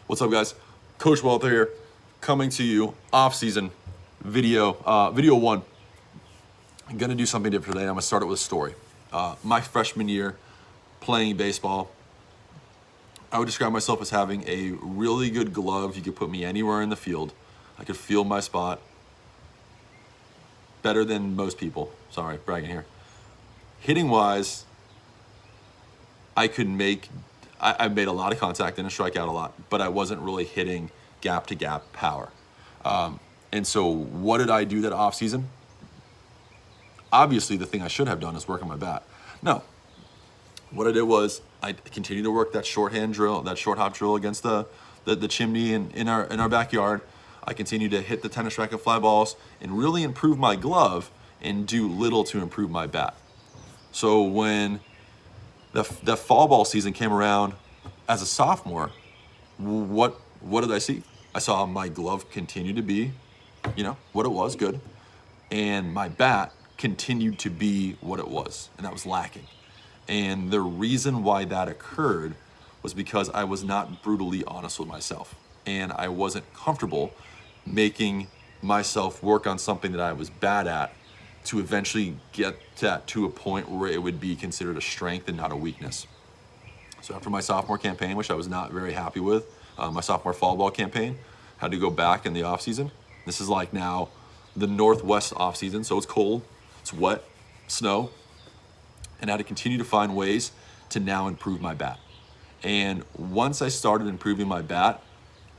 What's up, guys? Coach Walter here, coming to you off-season video one. I'm gonna do something different today. I'm gonna start it with a story. My freshman year playing baseball, I would describe myself as having a really good glove. You could put me anywhere in the field. I could feel my spot better than most people. Sorry, bragging here. Hitting wise, I made a lot of contact and a strikeout a lot, but I wasn't really hitting gap to gap power. And so what did I do that off season? Obviously the thing I should have done is work on my bat. No, what I did was I continued to work that shorthand drill, that short hop drill against the chimney in our backyard. I continued to hit the tennis racket fly balls and really improve my glove and do little to improve my bat. So when the fall ball season came around as a sophomore, what did I see? I saw my glove continue to be, what it was, good. And my bat continued to be what it was, and that was lacking. And the reason why that occurred was because I was not brutally honest with myself. And I wasn't comfortable making myself work on something that I was bad at to eventually get to a point where it would be considered a strength and not a weakness. So after my sophomore campaign, which I was not very happy with, my sophomore fall ball campaign, had to go back in the off season. This is like now the Northwest off season, so it's cold, it's wet, snow, and I had to continue to find ways to now improve my bat. And once I started improving my bat,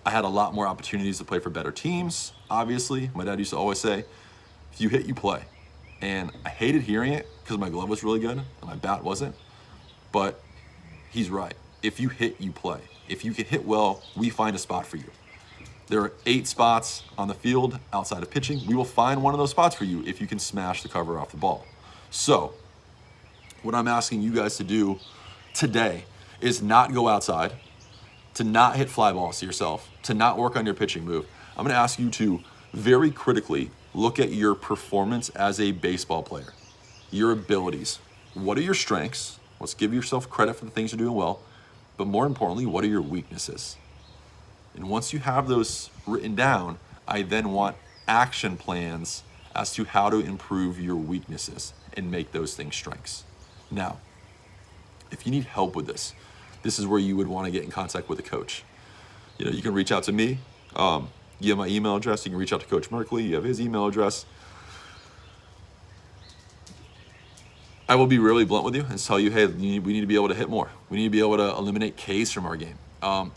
I had a lot more opportunities to play for better teams. Obviously, my dad used to always say, if you hit, you play. And I hated hearing it because my glove was really good and my bat wasn't. But he's right. If you hit, you play. If you can hit well, we find a spot for you. There are 8 spots on the field outside of pitching. We will find one of those spots for you if you can smash the cover off the ball. So what I'm asking you guys to do today is not go outside, to not hit fly balls to yourself, to not work on your pitching move. I'm going to ask you to very critically look at your performance as a baseball player, your abilities. What are your strengths? Let's give yourself credit for the things you're doing well, but more importantly, what are your weaknesses? And once you have those written down, I then want action plans as to how to improve your weaknesses and make those things strengths. Now, if you need help with this, this is where you would want to get in contact with a coach. You can reach out to me. You have my email address. You can reach out to Coach Merkley. You have his email address. I will be really blunt with you and tell you, hey, we need to be able to hit more. We need to be able to eliminate Ks from our game.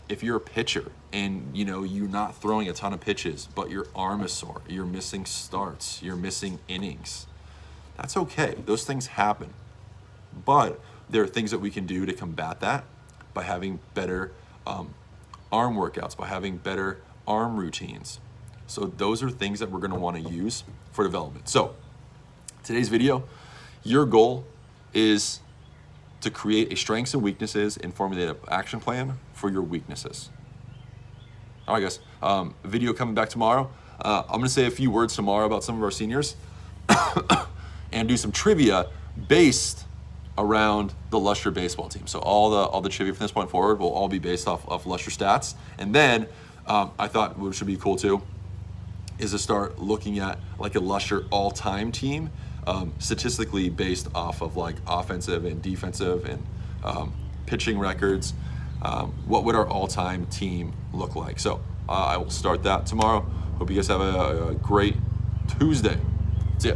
If you're a pitcher and you're not throwing a ton of pitches, but your arm is sore, you're missing starts, you're missing innings, that's okay. Those things happen. But there are things that we can do to combat that by having better arm workouts, by having better arm routines. So those are things that we're going to want to use for development. So today's video, your goal is to create a strengths and weaknesses and formulate an action plan for your weaknesses. All right, guys, video coming back tomorrow. I'm going to say a few words tomorrow about some of our seniors and do some trivia based around the Lusher baseball team. So all the trivia from this point forward will all be based off of Lusher stats. And then I thought what should be cool too is to start looking at like a Lusher all-time team, statistically based off of like offensive and defensive and pitching records. What would our all-time team look like? So I will start that tomorrow. Hope you guys have a great Tuesday. See ya.